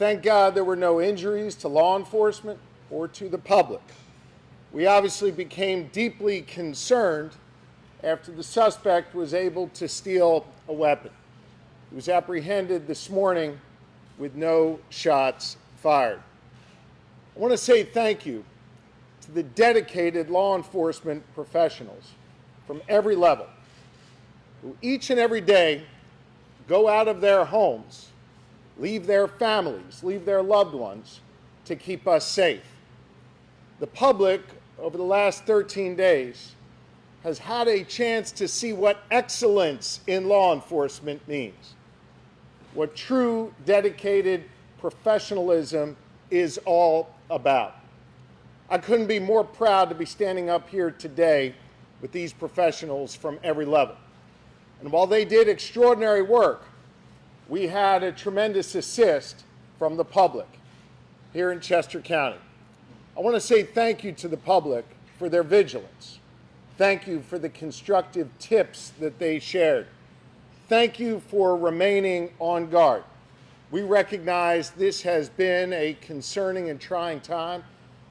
Thank God there were no injuries to law enforcement or to the public. We obviously became deeply concerned after the suspect was able to steal a weapon. He was apprehended this morning with no shots fired. I want to say thank you to the dedicated law enforcement professionals from every level who each and every day go out of their homes, leave their families, leave their loved ones to keep us safe. The public, over the last 13 days, has had a chance to see what excellence in law enforcement means, what true dedicated professionalism is all about. I couldn't be more proud to be standing up here today with these professionals from every level. And while they did extraordinary work, we had a tremendous assist from the public here in Chester County. I want to say thank you to the public for their vigilance. Thank you for the constructive tips that they shared. Thank you for remaining on guard. We recognize this has been a concerning and trying time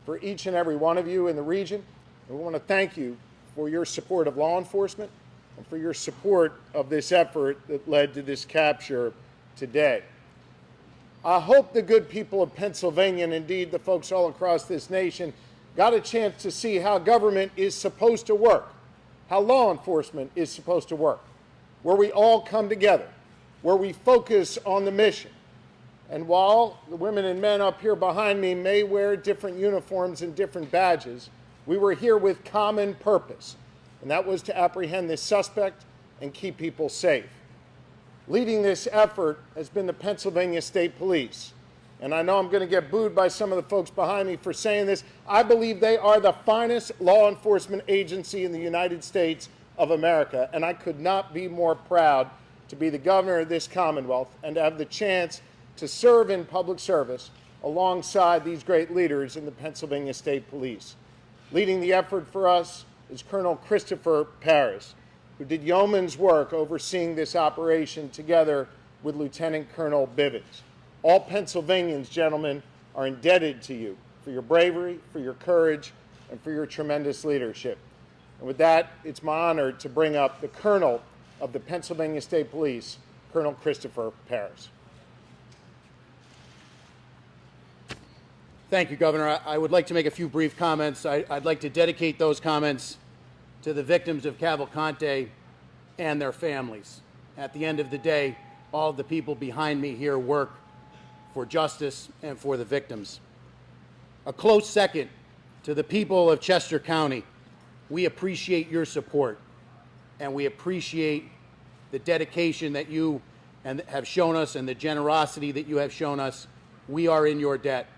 for each and every one of you in the region. And we want to thank you for your support of law enforcement and for your support of this effort that led to this capture today. I hope the good people of Pennsylvania, and indeed the folks all across this nation, got a chance to see how government is supposed to work, how law enforcement is supposed to work, where we all come together, where we focus on the mission. And while the women and men up here behind me may wear different uniforms and different badges, we were here with common purpose, and that was to apprehend this suspect and keep people safe. Leading this effort has been the Pennsylvania State Police. And I know I'm going to get booed by some of the folks behind me for saying this. I believe they are the finest law enforcement agency in the United States of America. And I could not be more proud to be the governor of this Commonwealth and to have the chance to serve in public service alongside these great leaders in the Pennsylvania State Police. Leading the effort for us is Colonel Christopher Paris, who did yeoman's work overseeing this operation together with Lieutenant Colonel Bivens. All Pennsylvanians, gentlemen, are indebted to you for your bravery, for your courage, and for your tremendous leadership. And with that, it's my honor to bring up the Colonel of the Pennsylvania State Police, Colonel Christopher Paris. Thank you, Governor. I would like to make a few brief comments. I'd like to dedicate those comments to the victims of Cavalcante and their families. At the end of the day, all of the people behind me here work for justice and for the victims. A close second to the people of Chester County. We appreciate your support, and we appreciate the dedication that you have shown us and the generosity that you have shown us. We are in your debt.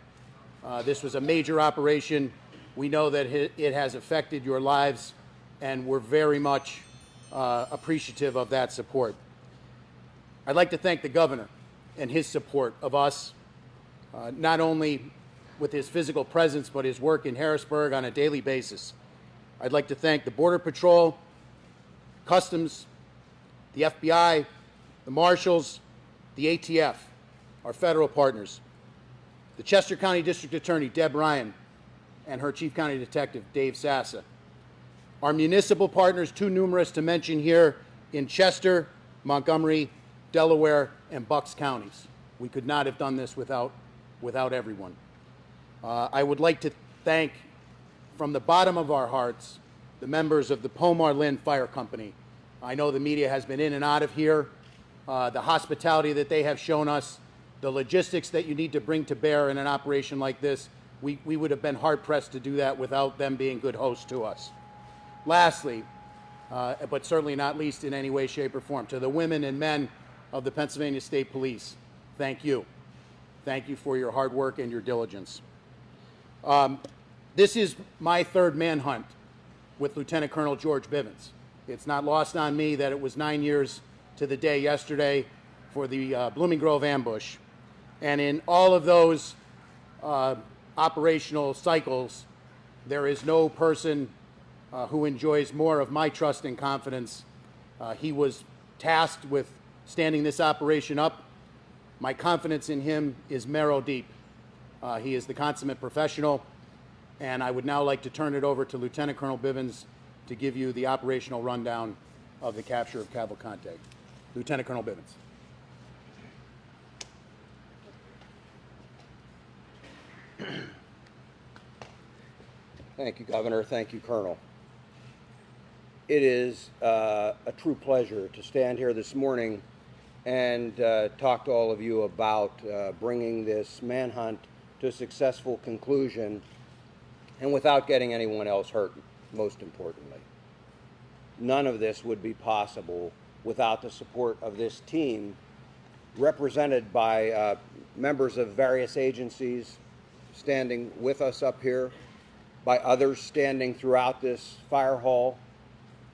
This was a major operation. We know that it has affected your lives, and we're very much appreciative of that support. I'd like to thank the governor and his support of us, not only with his physical presence, but his work in Harrisburg on a daily basis. I'd like to thank the Border Patrol, Customs, the FBI, the Marshals, the ATF, our federal partners, the Chester County District Attorney, Deb Ryan, and her Chief County Detective, Dave Sassa. Our municipal partners, too numerous to mention here, in Chester, Montgomery, Delaware, and Bucks counties. We could not have done this without everyone. I would like to thank, from the bottom of our hearts, the members of the Pomar Lynn Fire Company. I know the media has been in and out of here. The hospitality that they have shown us, the logistics that you need to bring to bear in an operation like this, we would have been hard-pressed to do that without them being good hosts to us. Lastly, but certainly not least in any way, shape, or form, to the women and men of the Pennsylvania State Police, thank you. Thank you for your hard work and your diligence. This is my third manhunt with Lieutenant Colonel George Bivens. It's not lost on me that it was 9 years to the day yesterday for the Blooming Grove ambush. And in all of those operational cycles, there is no person who enjoys more of my trust and confidence. He was tasked with standing this operation up. My confidence in him is marrow deep. He is the consummate professional, and I would now like to turn it over to Lieutenant Colonel Bivens to give you the operational rundown of the capture of Cavalcante. Lieutenant Colonel Bivens. Thank you, Governor. Thank you, Colonel. It is a true pleasure to stand here this morning and talk to all of you about bringing this manhunt to a successful conclusion, and without getting anyone else hurt, most importantly. None of this would be possible without the support of this team, represented by members of various agencies standing with us up here, by others standing throughout this fire hall,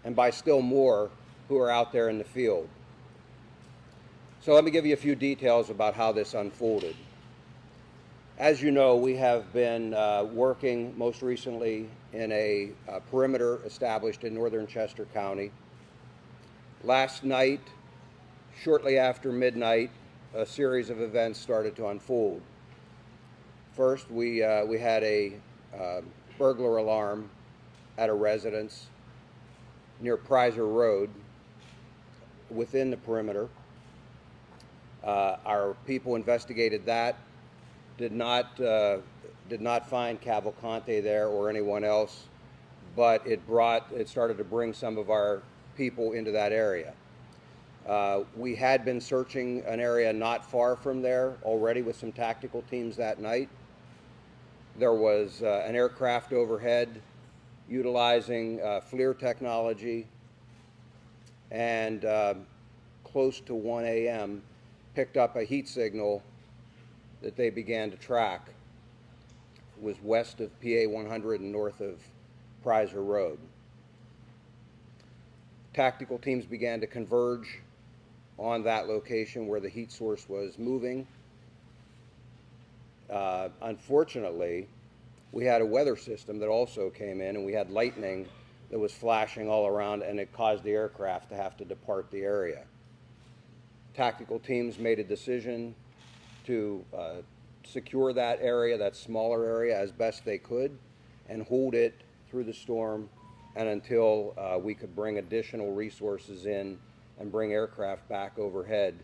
and by still more who are out there in the field. So let me give you a few details about how this unfolded. As you know, we have been working most recently in a perimeter established in northern Chester County. Last night, shortly after midnight, a series of events started to unfold. First, we had a burglar alarm at a residence near Prizer Road within the perimeter. Our people investigated that, did not find Cavalcante there or anyone else, but it started to bring some of our people into that area. We had been searching an area not far from there already with some tactical teams that night. There was an aircraft overhead utilizing FLIR technology, and close to 1 a.m. picked up a heat signal that they began to track. It was west of PA 100 and north of Prizer Road. Tactical teams began to converge on that location where the heat source was moving. Unfortunately, we had a weather system that also came in, and we had lightning that was flashing all around, and it caused the aircraft to have to depart the area. Tactical teams made a decision to secure that area, that smaller area, as best they could, and hold it through the storm and until we could bring additional resources in and bring aircraft back overhead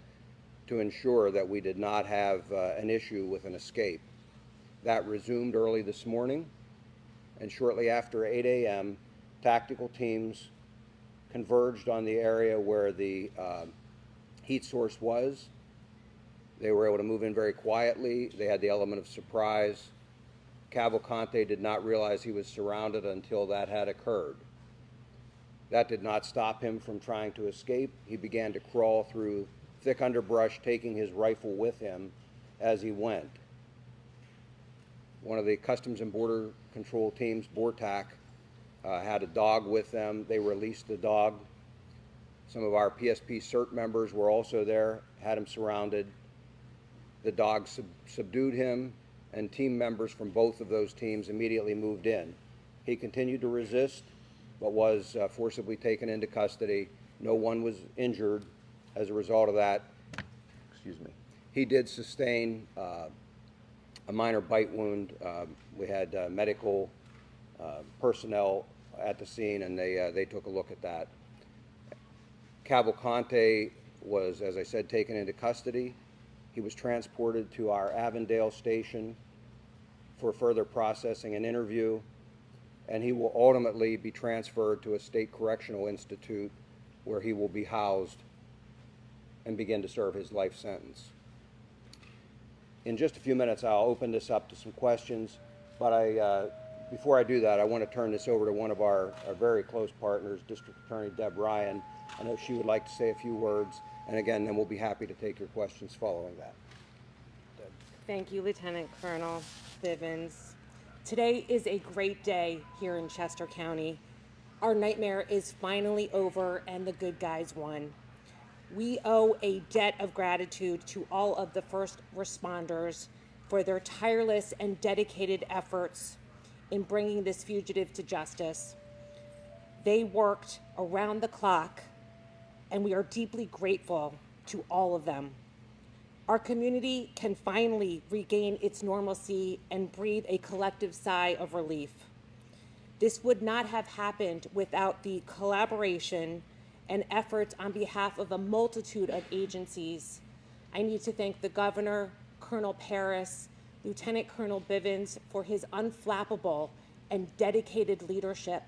to ensure that we did not have an issue with an escape. That resumed early this morning, and shortly after 8 a.m., tactical teams converged on the area where the heat source was. They were able to move in very quietly. They had the element of surprise. Cavalcante did not realize he was surrounded until that had occurred. That did not stop him from trying to escape. He began to crawl through thick underbrush, taking his rifle with him as he went. One of the Customs and Border Control teams, BORTAC, had a dog with them. They released the dog. Some of our PSP CERT members were also there, had him surrounded. The dog subdued him, and team members from both of those teams immediately moved in. He continued to resist, but was forcibly taken into custody. No one was injured as a result of that. Excuse me. He did sustain a minor bite wound. We had medical personnel at the scene, and they took a look at that. Cavalcante was, as I said, taken into custody. He was transported to our Avondale station for further processing and interview, and he will ultimately be transferred to a state correctional institute where he will be housed and begin to serve his life sentence. In just a few minutes, I'll open this up to some questions, but before I do that, I want to turn this over to one of our very close partners, District Attorney Deb Ryan. I know she would like to say a few words, and again, then we'll be happy to take your questions following that. Deb. Thank you, Lieutenant Colonel Bivens. Today is a great day here in Chester County. Our nightmare is finally over and the good guys won. We owe a debt of gratitude to all of the first responders for their tireless and dedicated efforts in bringing this fugitive to justice. They worked around the clock, and we are deeply grateful to all of them. Our community can finally regain its normalcy and breathe a collective sigh of relief. This would not have happened without the collaboration and efforts on behalf of a multitude of agencies. I need to thank the Governor, Colonel Paris, Lieutenant Colonel Bivens for his unflappable and dedicated leadership,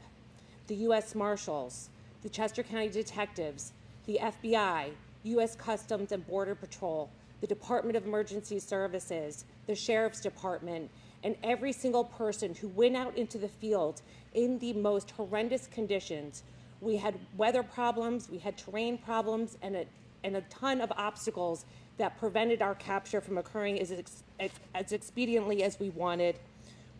the U.S. Marshals, the Chester County Detectives, the FBI, U.S. Customs and Border Patrol, the Department of Emergency Services, the Sheriff's Department, and every single person who went out into the field in the most horrendous conditions. We had weather problems, we had terrain problems, and a ton of obstacles that prevented our capture from occurring as expediently as we wanted.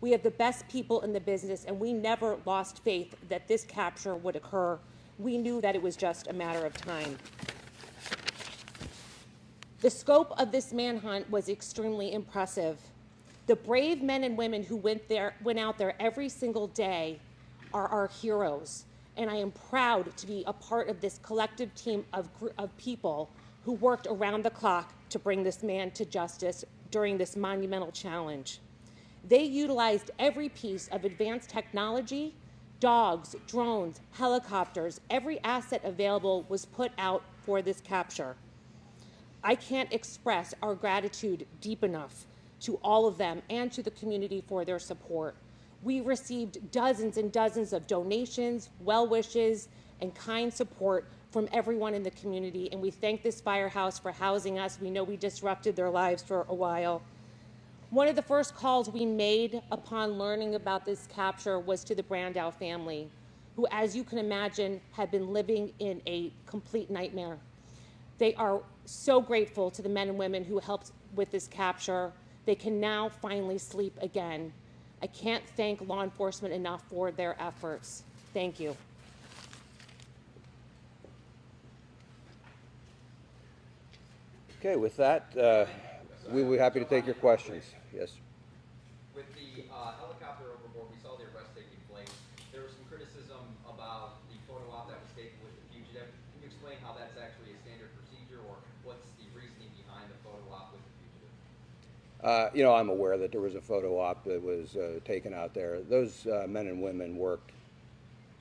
We have the best people in the business, and we never lost faith that this capture would occur. We knew that it was just a matter of time. The scope of this manhunt was extremely impressive. The brave men and women who went out there every single day are our heroes, and I am proud to be a part of this collective team of people who worked around the clock to bring this man to justice during this monumental challenge. They utilized every piece of advanced technology, dogs, drones, helicopters, every asset available was put out for this capture. I can't express our gratitude deep enough to all of them and to the community for their support. We received dozens and dozens of donations, well wishes, and kind support from everyone in the community, and we thank this firehouse for housing us. We know we disrupted their lives for a while. One of the first calls we made upon learning about this capture was to the Brandow family, who, as you can imagine, had been living in a complete nightmare. They are so grateful to the men and women who helped with this capture. They can now finally sleep again. I can't thank law enforcement enough for their efforts. Thank you. Okay, with that, we will be happy to take your questions. Yes. With the helicopter overboard, we saw the arrest taking place. There was some criticism about the photo op that was taken with the fugitive. Can you explain how that's actually a standard procedure, or what's the reasoning behind the photo op with the fugitive? I'm aware that there was a photo op that was taken out there. Those men and women worked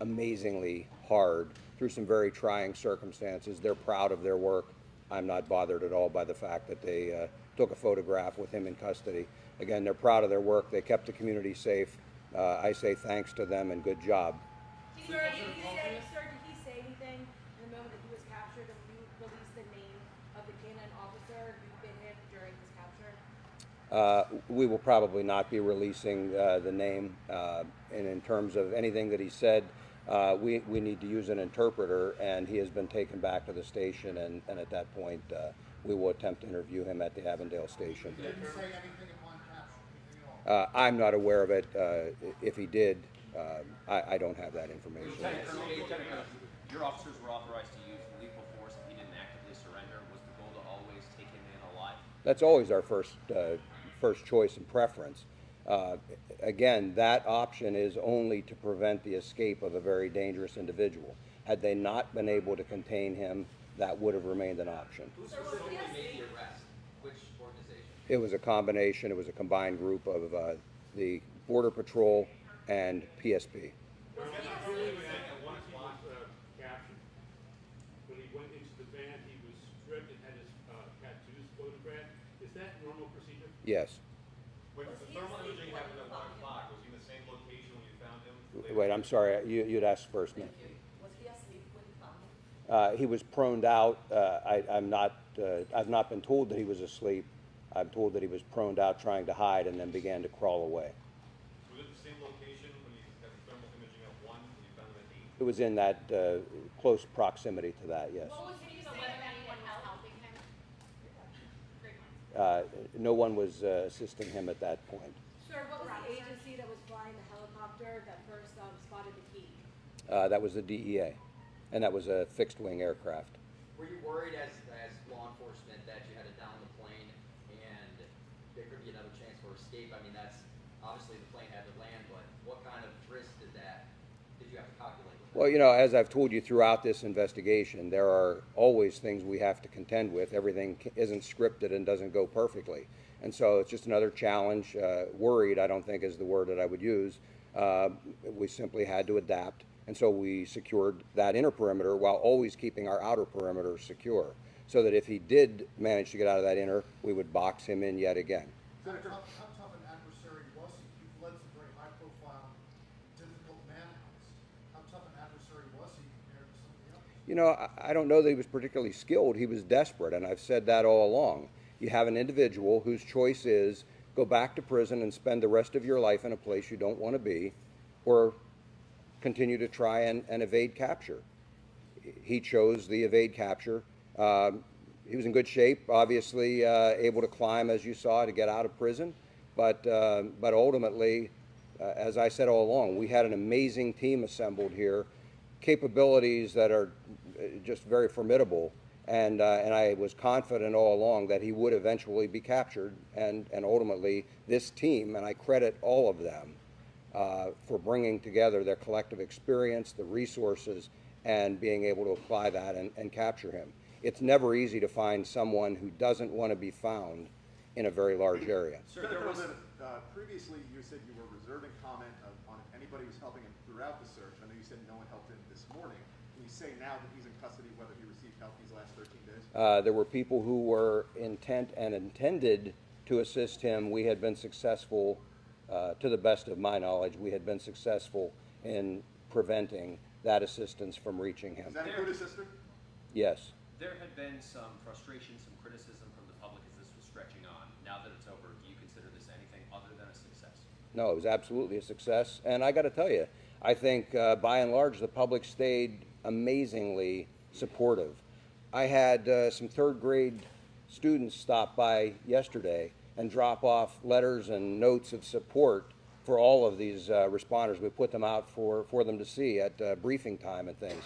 amazingly hard through some very trying circumstances. They're proud of their work. I'm not bothered at all by the fact that they took a photograph with him in custody. Again, they're proud of their work. They kept the community safe. I say thanks to them and good job. Sir, did he say anything in the moment that he was captured, and you released the name of the K-9 officer who bit him during his capture? We will probably not be releasing the name. And in terms of anything that he said, we need to use an interpreter, and he has been taken back to the station, and at that point, we will attempt to interview him at the Avondale station. Did he say anything upon capture? Anything at all? I'm not aware of it. If he did, I don't have that information. Your officers were authorized to use lethal force if he didn't actively surrender. Was the goal to always take him in alive? That's always our first choice and preference. Again, that option is only to prevent the escape of a very dangerous individual. Had they not been able to contain him, that would have remained an option. Who specifically made the arrest? Which organization? It was a combination, it was a combined group of the Border Patrol and PSP. Once he was captured, when he went into the van, he was stripped and had his tattoos photographed. Is that normal procedure? Yes. When the thermal imaging happened at 1 o'clock, was he in the same location when you found him? Wait, I'm sorry, you'd ask first, man. Was he asleep when you found him? He was proned out. I've not been told that he was asleep. I'm told that he was proned out trying to hide and then began to crawl away. Was it the same location when you had the thermal imaging at 1 and you found him at 8? It was in that close proximity to that, yes. What was he saying whether anyone was helping him? No one was assisting him at that point. Sir, what was the agency that was flying the helicopter that first spotted the key? That was the DEA, and that was a fixed-wing aircraft. Were you worried as law enforcement that you had to down the plane and there could be another chance for escape? I mean, that's obviously the plane had to land, but what kind of risk did you have to calculate with Well, you know, as I've told you throughout this investigation, there are always things we have to contend with. Everything isn't scripted and doesn't go perfectly. And so it's just another challenge. Worried, I don't think, is the word that I would use. We simply had to adapt. And so we secured that inner perimeter while always keeping our outer perimeter secure. So that if he did manage to get out of that inner, we would box him in yet again. How tough an adversary was he? You've led some very high-profile, difficult manhunts. How tough an adversary was he compared to some of the others? You know, I don't know that he was particularly skilled. He was desperate, and I've said that all along. You have an individual whose choice is go back to prison and spend the rest of your life in a place you don't want to be, or continue to try and evade capture. He chose the evade capture. He was in good shape, obviously able to climb, as you saw, to get out of prison. But ultimately, as I said all along, we had an amazing team assembled here, capabilities that are just very formidable. And I was confident all along that he would eventually be captured. And ultimately, this team, and I credit all of them for bringing together their collective experience, the resources, and being able to apply that and capture him. It's never easy to find someone who doesn't want to be found in a very large area. Sir, previously you said you were reserving comment on if anybody was helping him throughout the search. I know you said no one helped him this morning. Can you say now that he's in custody whether he received help these last 13 days? There were people who were intent and intended to assist him. We had been successful, to the best of my knowledge, we had been successful in preventing that assistance from reaching him. Is that a good assistant? Yes. There had been some frustration, some criticism from the public as this was stretching on. Now that it's over, do you consider this anything other than a success? No, it was absolutely a success. And I got to tell you, I think by and large the public stayed amazingly supportive. I had some third grade students stop by yesterday and drop off letters and notes of support for all of these responders. We put them out for them to see at briefing time and things.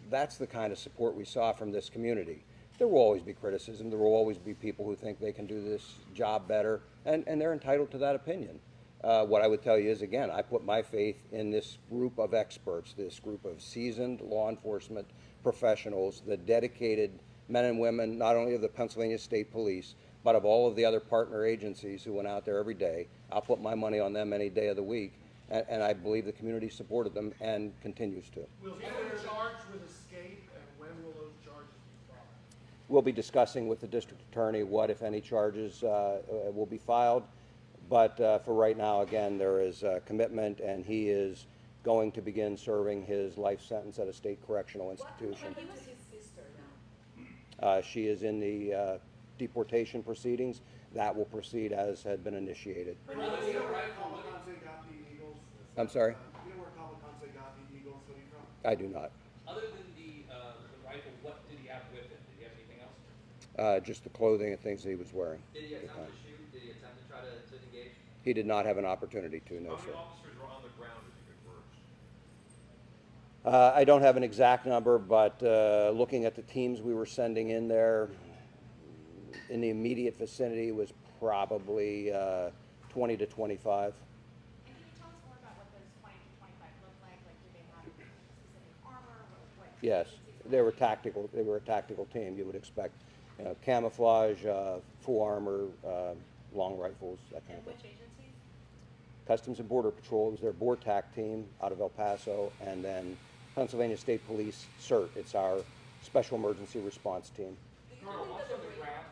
That's the kind of support we saw from this community. There will always be criticism. There will always be people who think they can do this job better, and they're entitled to that opinion. What I would tell you is, again, I put my faith in this group of experts, this group of seasoned law enforcement professionals, the dedicated men and women, not only of the Pennsylvania State Police, but of all of the other partner agencies who went out there every day. I'll put my money on them any day of the week, and I believe the community supported them and continues to. Will anyone charged with escape, and when will those charges be filed? We'll be discussing with the district attorney what, if any, charges will be filed. But for right now, again, there is a commitment, and he is going to begin serving his life sentence at a state correctional institution. He was his sister now. She is in the deportation proceedings. That will proceed as had been initiated. You know where Kamikaze got the Eagles? I'm sorry? You know where Kamikaze got the Eagles hoodie from? I do not. Other than the rifle, what did he have with him? Did he have anything else? Just the clothing and things that he was wearing. Did he at the attempt time. to shoot? Did he attempt to try to engage? He did not have an opportunity to, no, How sir. many officers were on the ground as you converged? I don't have an exact number, but looking at the teams we were sending in there, in the immediate vicinity was probably 20 to 25. And can you tell us more about what those 20 to 25 look like? Like, do they have specific armor? What Yes, they were tactical. They were a tactical team. You would expect, you know, camouflage, full armor, long rifles, that kind of And thing. which agencies? Customs and Border Patrol was their BORTAC team out of El Paso, and then Pennsylvania State Police CERT. It's our Special Emergency Response Team. Colonel, once on the ground,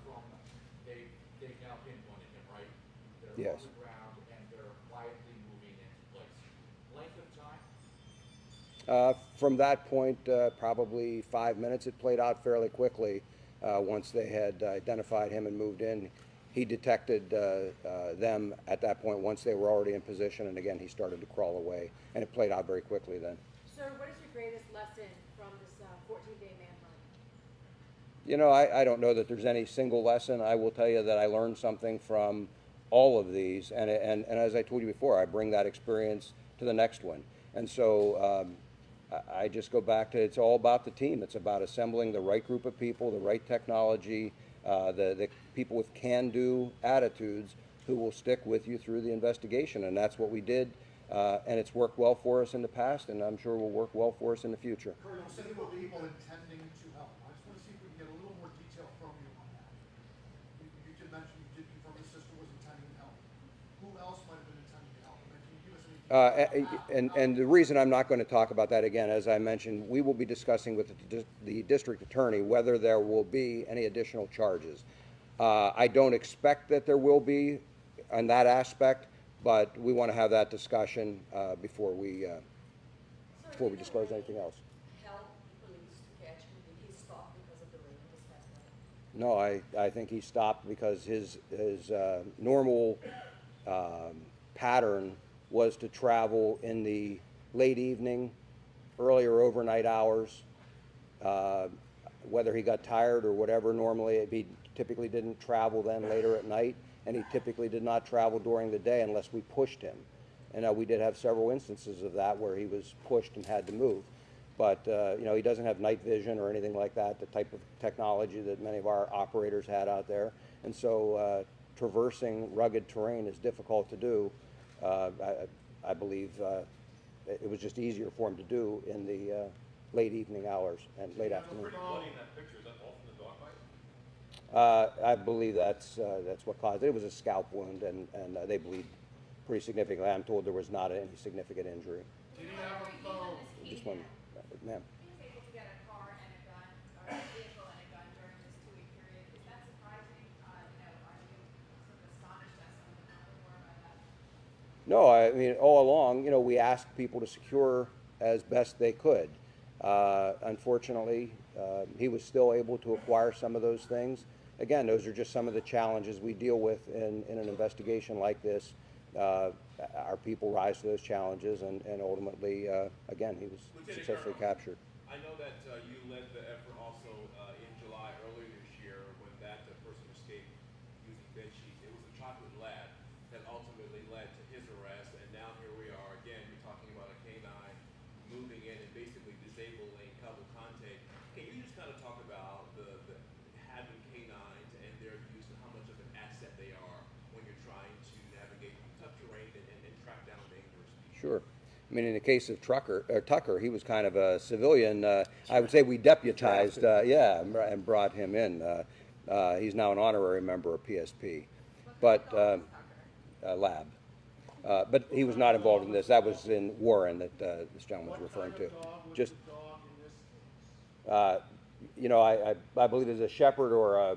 from they've now pinpointed him, right? They're Yes. on the ground and they're quietly moving into place. Length of time? From that point, probably 5 minutes. It played out fairly quickly once they had identified him and moved in. He detected them at that point once they were already in position, and again, he started to crawl away, and it played out very quickly then. Sir, what is your greatest lesson from this 14-day manhunt? You know, I don't know that there's any single lesson. I will tell you that I learned something from all of these, and as I told you before, I bring that experience to the next one. And so I just go back to, it's all about the team. It's about assembling the right group of people, the right technology, the people with can-do attitudes who will stick with you through the investigation, and that's what we did. and it's worked well for us in the past, and I'm sure will work well for us in the future. Colonel, said there were people intending to help. I just want to see if we can get a little more detail from you on that. You did mention, you did confirm the sister was intending to help. Who else might have been intending to help? And then can you give us any details? And the reason I'm not going to talk about that again, as I mentioned, we will be discussing with the district attorney whether there will be any additional charges. I don't expect that there will be on that aspect, but we want to have that discussion before we disclose anything else. Help the police to catch him? Did he stop because of the rain this past night? No, I think he stopped because his normal pattern was to travel in the late evening, early or overnight hours. Whether he got tired or whatever, normally he typically didn't travel then later at night, and he typically did not travel during the day unless we pushed him. And we did have several instances of that where he was pushed and had to move. But he doesn't have night vision or anything like that, the type of technology that many of our operators had out there. And so traversing rugged terrain is difficult to do. I believe it was just easier for him to do in the late evening hours and late afternoon. Bloody in that picture, is that all from the dog bite? I believe that's what caused it. It was a scalp wound, and they bleed pretty significantly. I'm told there was not any significant injury. Did he have a phone? Just one, ma'am. He was able to get a car and a gun, or a vehicle and a gun during this 2-week period. Is that surprising? Are you sort of astonished as someone who knows more about that? No, I mean, all along, we asked people to secure as best they could. Unfortunately, he was still able to acquire some of those things. Again, those are just some of the challenges we deal with in an investigation like this. Our people rise to those challenges, and ultimately, again, he was successfully captured. I know that you led the effort also in July earlier this year when that person escaped using bed sheets. It was a chocolate lab that ultimately led to his arrest, and now here we are again. You're talking about a canine moving in and basically disabling Cabo Conte. Can you just kind of talk about the having canines and their use and how much of an asset they are when you're trying to navigate tough terrain and track down dangerous people? Sure. I mean, in the case of Tucker, he was kind of a civilian. I would say we deputized, and brought him in. He's now an honorary member of PSP, but lab. But he was not involved in this. That was in Warren that this gentleman was referring to. Just, I believe it's a Shepherd or a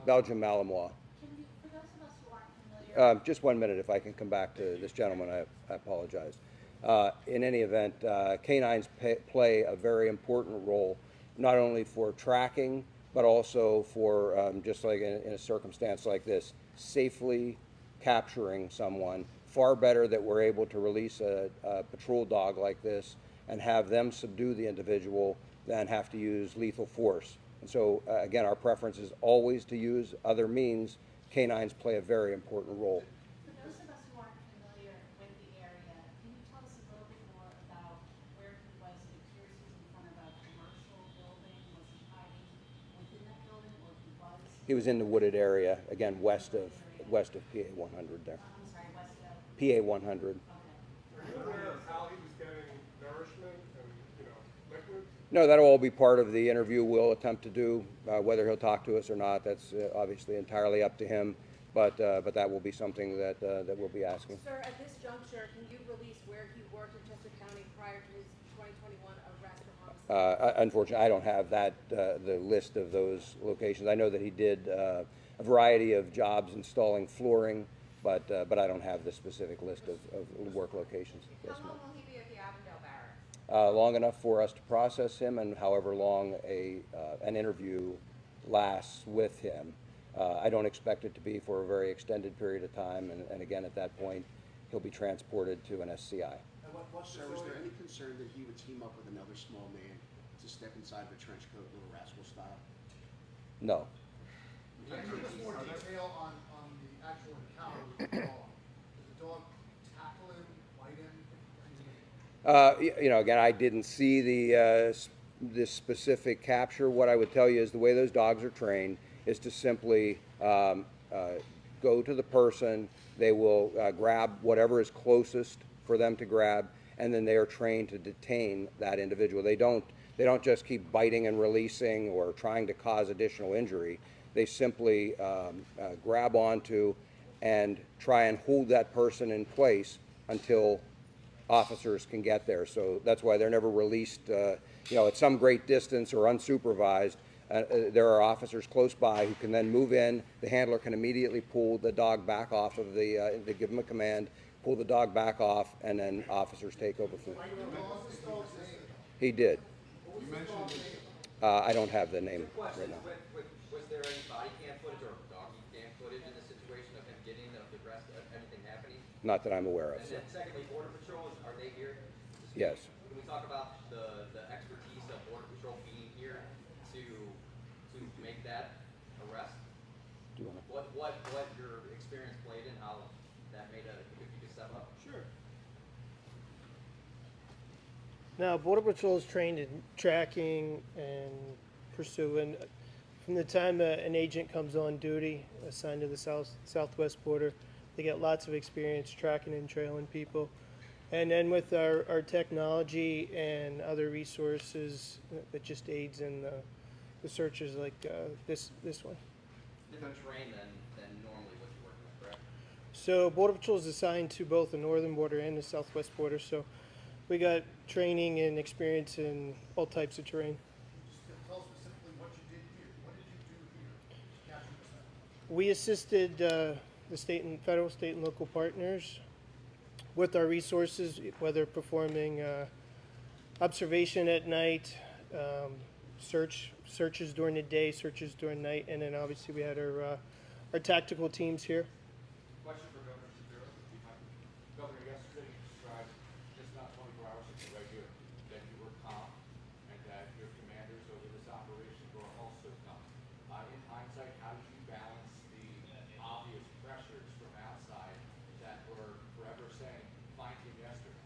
Belgian Malinois. Just 1 minute, if I can come back to this gentleman, I apologize. In any event, canines play a very important role, not only for tracking, but also for, just like in a circumstance like this, safely capturing someone. Far better that we're able to release a patrol dog like this and have them subdue the individual than have to use lethal force. And so, again, our preference is always to use other means. Canines play a very important role. For those of us who aren't familiar with the area, can you tell us a little bit more about where he was? It appears he's in front of a commercial building. Was he hiding within that building, or he was? He was in the wooded area, again, west of PA 100 there. I'm sorry, west of? PA 100. Okay. Are you aware of how he was getting nourishment and, liquids? No, that'll all be part of the interview we'll attempt to do. Whether he'll talk to us or not, that's obviously entirely up to him. But that will be something that we'll be asking. Sir, at this juncture, can you release where he worked in Chester County prior to his 2021 arrest for homicide? Unfortunately, I don't have that the list of those locations. I know that he did a variety of jobs installing flooring, but I don't have the specific list of work locations. Yes, How ma'am. long will he be at the Avondale Barracks? Long enough for us to process him, and however long an interview lasts with him. I don't expect it to be for a very extended period of time, and again, at that point, he'll be transported to an SCI. Sir, was there any concern that he would team up with another small man to step inside of a trench coat, Little Rascal style? No. Can you give us more detail on the actual encounter with the dog? Did the dog tackle him, bite him? Again, I didn't see this specific capture. What I would tell you is the way those dogs are trained is to simply go to the person, they will grab whatever is closest for them to grab, and then they are trained to detain that individual. They don't just keep biting and releasing or trying to cause additional injury. They simply grab onto and try and hold that person in place until officers can get there. So that's why they're never released, at some great distance or unsupervised. There are officers close by who can then move in. The handler can immediately pull the dog back off of they give them a command, pull the dog back off, and then officers take over from there. He did. I don't have the name right now. Was there any body cam footage or doggy cam footage in the situation of him getting the rest of anything happening? Not that I'm aware of. And then secondly, Border Patrol, are they here? Yes. Can we talk about the expertise of Border Patrol being here to make that arrest? Do you want to? What your experience played and how that made if you could step up? Sure. Now, Border Patrol is trained in tracking and pursuing. From the time an agent comes on duty, assigned to the southwest border, they get lots of experience tracking and trailing people. And then with our technology and other resources, that just aids in the searches like this one. Different terrain than normally what you're working with, correct? So Border Patrol is assigned to both the northern border and the southwest border. So we got training and experience in all types of terrain. Just tell us specifically what you did here. What did you do here to capture this evidence? We assisted the federal, state, and local partners with our resources, whether performing observation at night, searches during the day, searches during night, and then obviously we had our tactical teams here. Question for Governor Shapiro. Governor, yesterday you described just not 24 hours ago right here that you were calm and that your commanders over this operation were also calm. In hindsight, how did you balance the obvious pressures from outside that were forever saying, find him yesterday?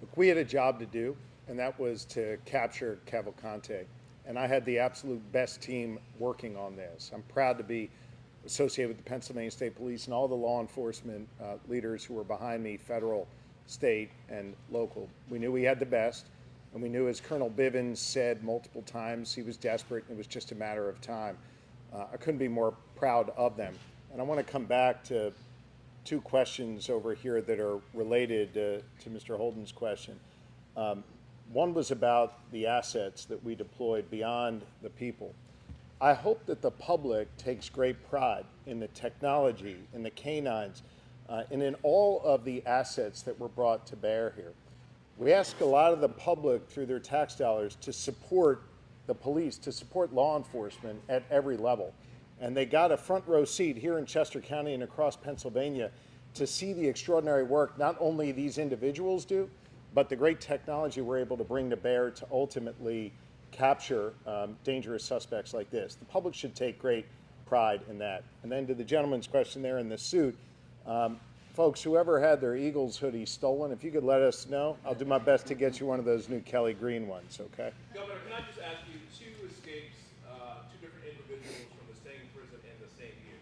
Look, we had a job to do, and that was to capture Cavalcante. And I had the absolute best team working on this. I'm proud to be associated with the Pennsylvania State Police and all the law enforcement leaders who were behind me, federal, state, and local. We knew we had the best, and we knew, as Colonel Bivens said multiple times, he was desperate, and it was just a matter of time. I couldn't be more proud of them. And I want to come back to two questions over here that are related to Mr. Holden's question. One was about the assets that we deployed beyond the people. I hope that the public takes great pride in the technology, in the canines, and in all of the assets that were brought to bear here. We ask a lot of the public through their tax dollars to support the police, to support law enforcement at every level. And they got a front row seat here in Chester County and across Pennsylvania to see the extraordinary work not only these individuals do, but the great technology we're able to bring to bear to ultimately capture dangerous suspects like this. The public should take great pride in that. And then to the gentleman's question there in the suit, folks, whoever had their Eagles hoodie stolen, if you could let us know, I'll do my best to get you one of those new Kelly Green ones, okay? Governor, can I just ask you, two escapes, two different individuals from the same prison in the same year.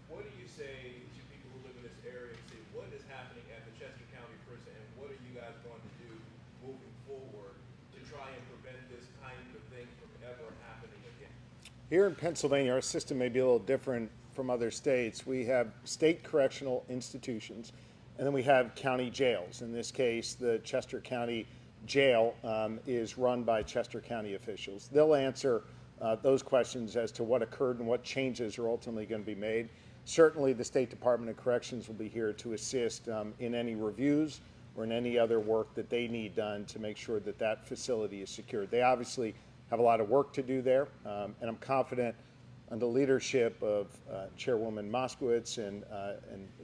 What do you say to people who live in this area and say, what is happening at the Chester County Prison, and what are you guys going to do moving forward to try and prevent this kind of thing from ever happening again? Here in Pennsylvania, our system may be a little different from other states. We have state correctional institutions, and then we have county jails. In this case, the Chester County Jail is run by Chester County officials. They'll answer those questions as to what occurred and what changes are ultimately going to be made. Certainly, the State Department of Corrections will be here to assist in any reviews or in any other work that they need done to make sure that that facility is secured. They obviously have a lot of work to do there, and I'm confident under the leadership of Chairwoman Moskowitz and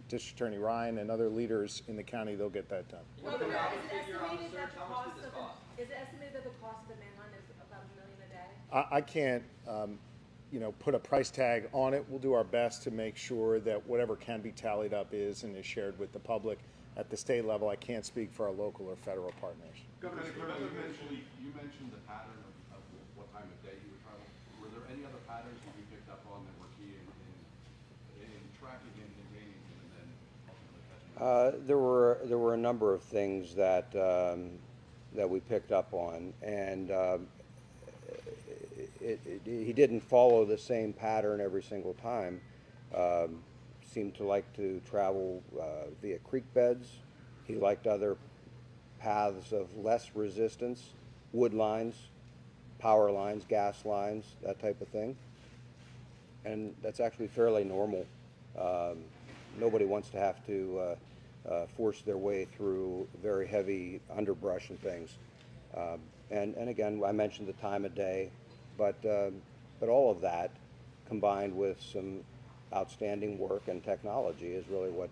District Attorney Ryan and other leaders in the county, they'll get that done. Is it estimated that the cost of the manhunt is about $1 million a day? I can't, put a price tag on it. We'll do our best to make sure that whatever can be tallied up is and is shared with the public. At the state level, I can't speak for our local or federal partners. Governor, you mentioned the pattern of what time of day you would travel. Were there any other patterns that you picked up on that were key in tracking him There were a number of things that that we picked up on, and he didn't follow the same pattern every single time. Seemed to like to travel via creek beds. He liked other paths of less resistance, wood lines, power lines, gas lines, that type of thing. And that's actually fairly normal. Nobody wants to have to force their way through very heavy underbrush and things. And again, I mentioned the time of day, but all of that combined with some outstanding work and technology is really what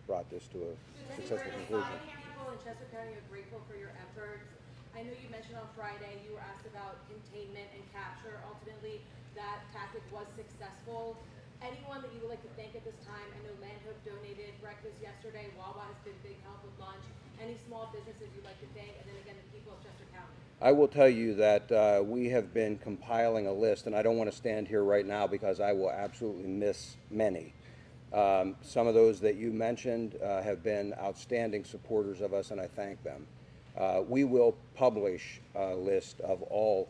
brought this to a successful conclusion. People in Chester County are grateful for your efforts. I know you mentioned on Friday you were asked about containment and capture. Ultimately, that tactic was successful. Anyone that you would like to thank at this time? I know Landhope donated breakfast yesterday. Wawa has been big help with lunch. Any small businesses you'd like to thank? And then again, the people of Chester County. I will tell you that we have been compiling a list, and I don't want to stand here right now because I will absolutely miss many. Some of those that you mentioned have been outstanding supporters of us, and I thank them. We will publish a list of all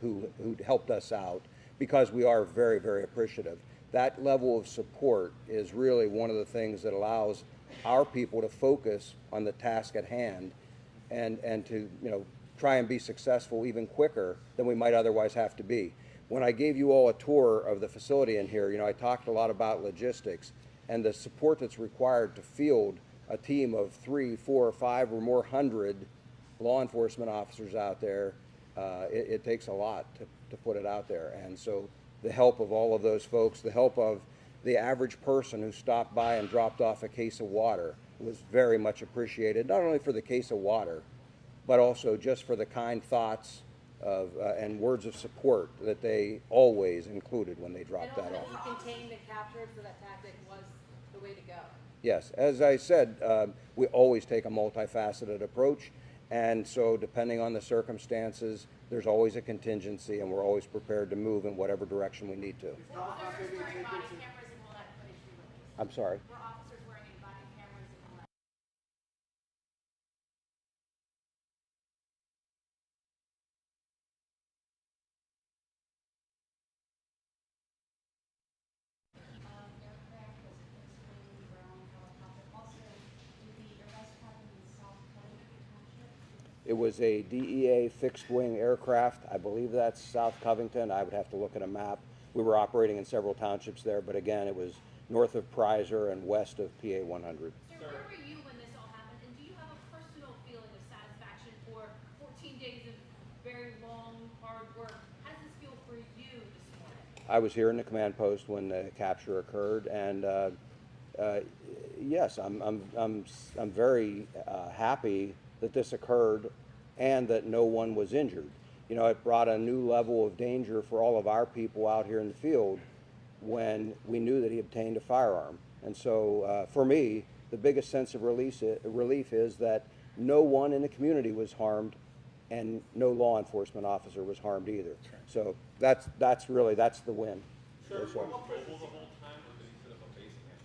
who helped us out because we are very, very appreciative. That level of support is really one of the things that allows our people to focus on the task at hand and to try and be successful even quicker than we might otherwise have to be. When I gave you all a tour of the facility in here, I talked a lot about logistics and the support that's required to field a team of 3, 4, 5 or more hundred law enforcement officers out there. It takes a lot to put it out there. And so the help of all of those folks, the help of the average person who stopped by and dropped off a case of water was very much appreciated, not only for the case of water, but also just for the kind thoughts of, and words of support that they always included when they dropped that off. You contained and captured, so that tactic was the way to go. Yes, as I said, we always take a multifaceted approach, and so depending on the circumstances, there's always a contingency, and we're always prepared to move in whatever direction we need to. I'm sorry. It was a DEA fixed-wing aircraft. I believe that's South Covington. I would have to look at a map. We were operating in several townships there, but again, it was north of Prizer and west of PA 100. Sir, where were you when this all happened? And do you have a personal feeling of satisfaction for 14 days of very long, hard work? How does this feel for you this morning? I was here in the command post when the capture occurred, and yes, I'm very happy that this occurred and that no one was injured. It brought a new level of danger for all of our people out here in the field when we knew that he obtained a firearm. And so for me, the biggest sense of relief is that no one in the community was harmed and no law enforcement officer was harmed either. So that's the win. Sir, were you mobile the whole time, or did he set up a base camp?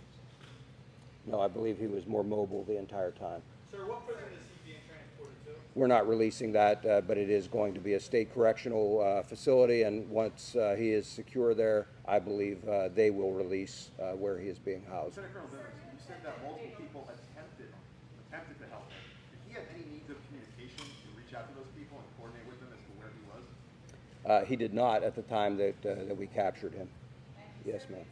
No, I believe he was more mobile the entire time. Sir, what prison is he being transported to? We're not releasing that, but it is going to be a state correctional facility, and once he is secure there, I believe they will release where he is being housed. Lieutenant Colonel Bivens, you said that multiple people attempted to help him. Did he have any means of communication to reach out to those people and coordinate with them as to where he was? He did not at the time that we captured him. Yes, ma'am.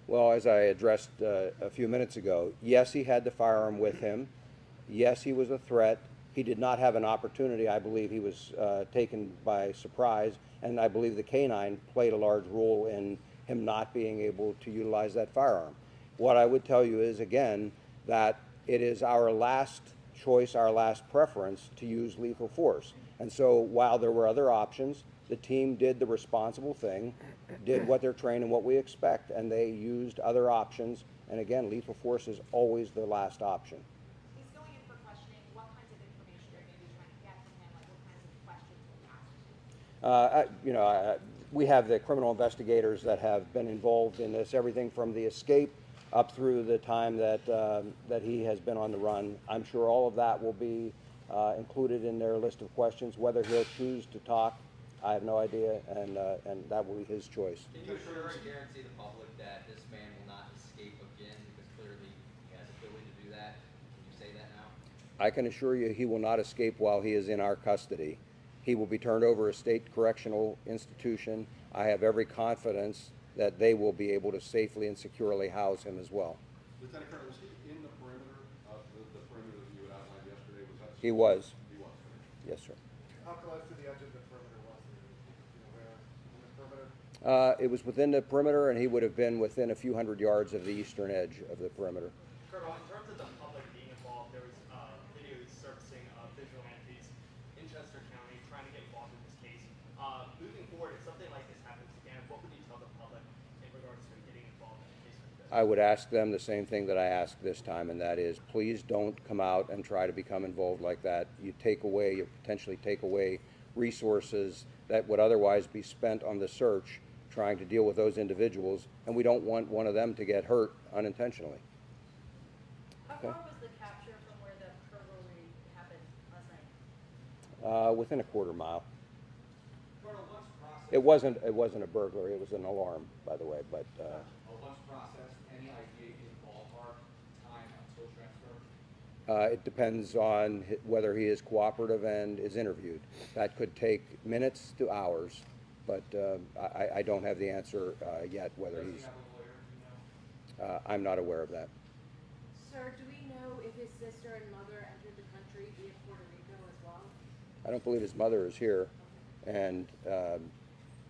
Well, as I addressed a few minutes ago, yes, he had the firearm with him. Yes, he was a threat. He did not have an opportunity. I believe he was taken by surprise, and I believe the canine played a large role in him not being able to utilize that firearm. What I would tell you is, again, that it is our last choice, our last preference to use lethal force. And so while there were other options, the team did the responsible thing, did what they're trained and what we expect, and they used other options. And again, lethal force is always the last option. He's going in for questioning We have the criminal investigators that have been involved in this, everything from the escape up through the time that he has been on the run. I'm sure all of that will be included in their list of questions. Whether he'll choose to talk, I have no idea, and that will be his choice. Can you assure and guarantee the public that this man will not escape again, because clearly he has the ability to do that? Can you say that now? I can assure you he will not escape while he is in our custody. He will be turned over to a state correctional institution. I have every confidence that they will be able to safely and securely house him as well. Lieutenant Colonel, was he in the perimeter of the perimeter that you had outlined yesterday? Was that? He was. He was. Yes, sir. How close to the edge of the perimeter was he? You know, where in the perimeter? It was within the perimeter, and he would have been within a few hundred yards of the eastern edge of the perimeter. Colonel, in terms of the public being involved, there was videos surfacing of vigilantes in Chester County trying to get involved in this case. Moving forward, if something like this happens again, what would you tell the public in regards to getting involved in a case like this? I would ask them the same thing that I asked this time, and that is, please don't come out and try to become involved like that. You potentially take away resources that would otherwise be spent on the search trying to deal with those individuals, and we don't want one of them to get hurt unintentionally. How Okay. far was the capture from where the burglary happened last night? Within a quarter mile. Colonel, once processed, It wasn't a burglary, it was an alarm, by the way, but once processed, any idea in ballpark time until transfer? it depends on whether he is cooperative and is interviewed. That could take minutes to hours, but I don't have the answer yet whether Does he he's. have a lawyer, do you know? I'm not aware of that. Sir, do we know if his sister and mother entered the country via Puerto Rico as well? I don't believe his mother is here, and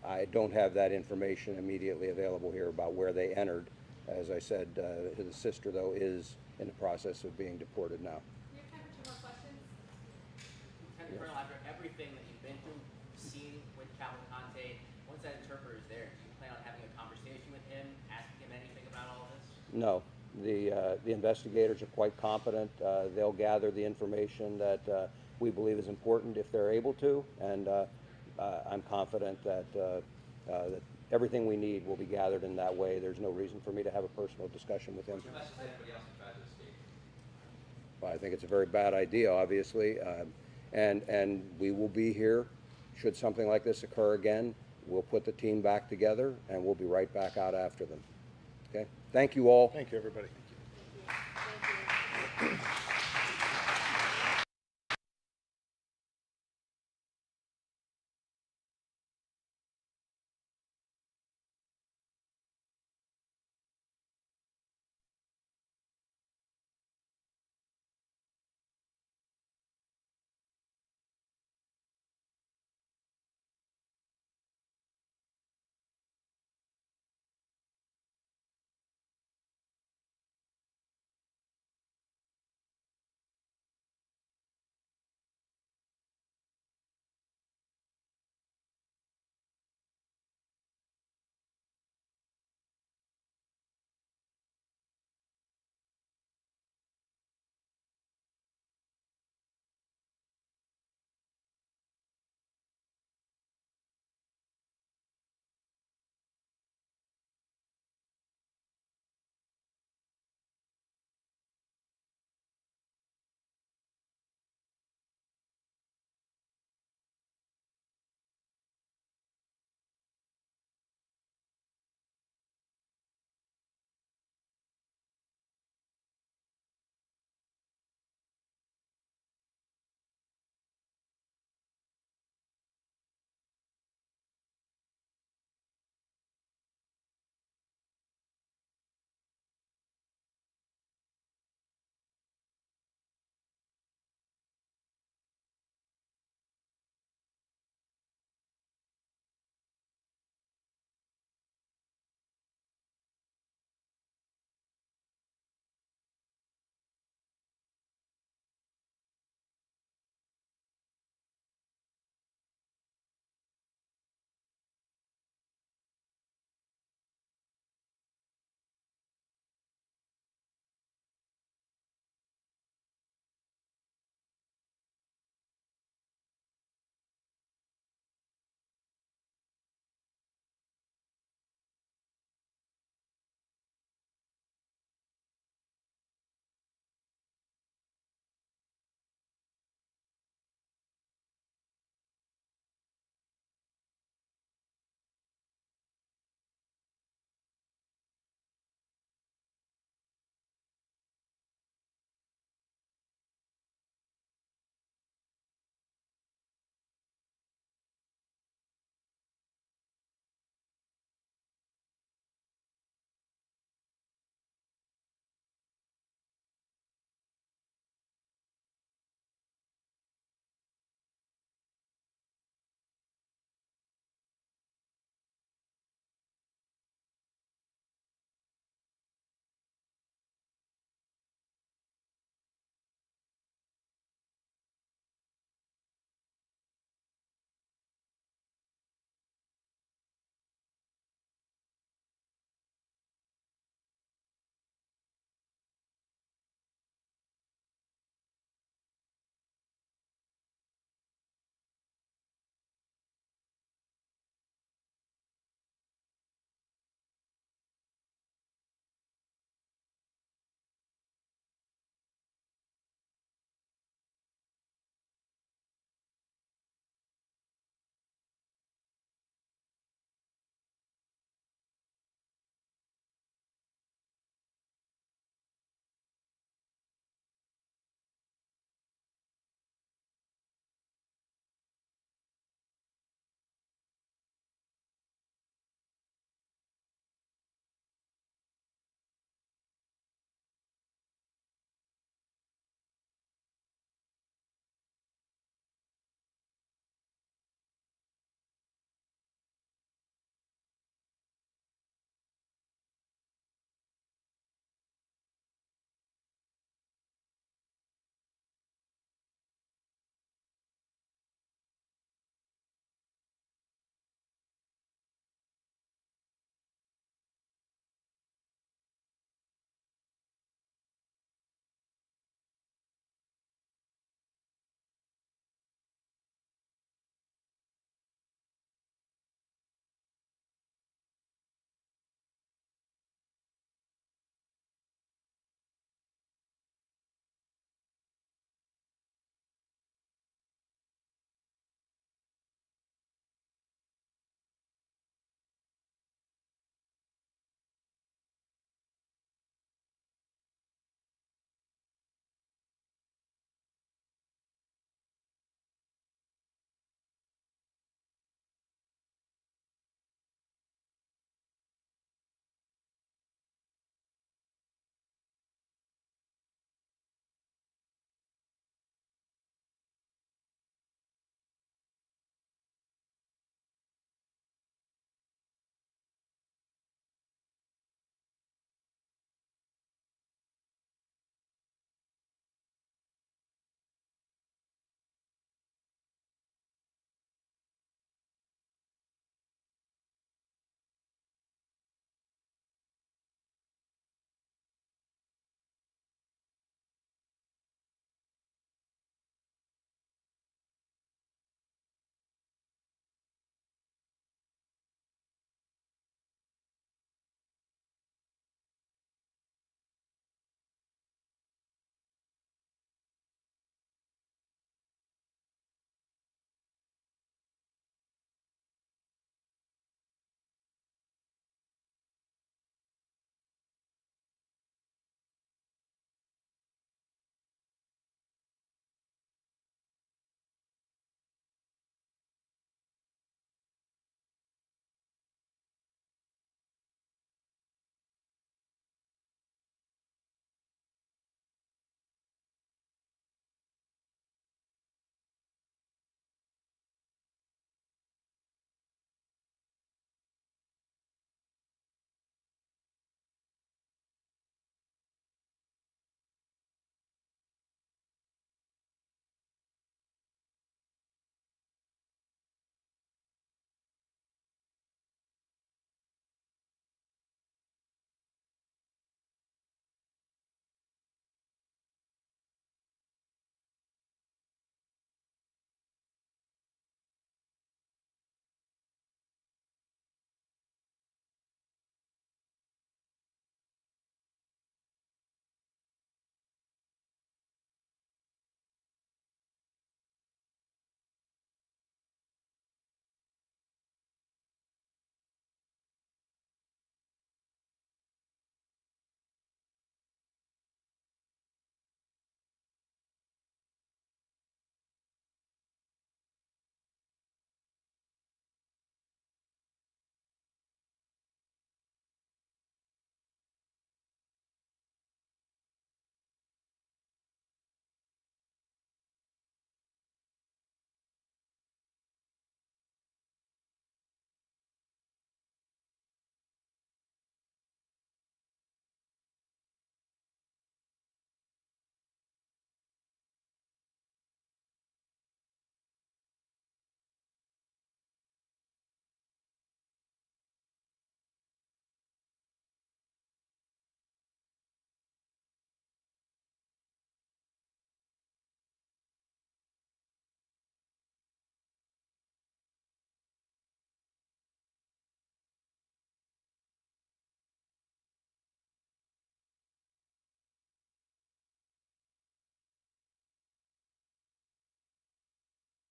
I don't have that information immediately available here about where they entered. As I said, his sister, though, is in the process of being deported now. We have time for 2 more questions. Lieutenant Colonel, after everything that you've been through, seen with Cavalcante, once that interpreter is there, do you plan on having a conversation with him, asking him anything about all this? No, the investigators are quite competent. They'll gather the information that we believe is important if they're able to, and I'm confident that everything we need will be gathered in that way. There's no reason for me to have a personal discussion with him. What's your message to anybody else who tried to escape? Well, I think it's a very bad idea, obviously, and we will be here should something like this occur again. We'll put the team back together, and we'll be right back out after them. Okay? Thank you all. Thank you, everybody.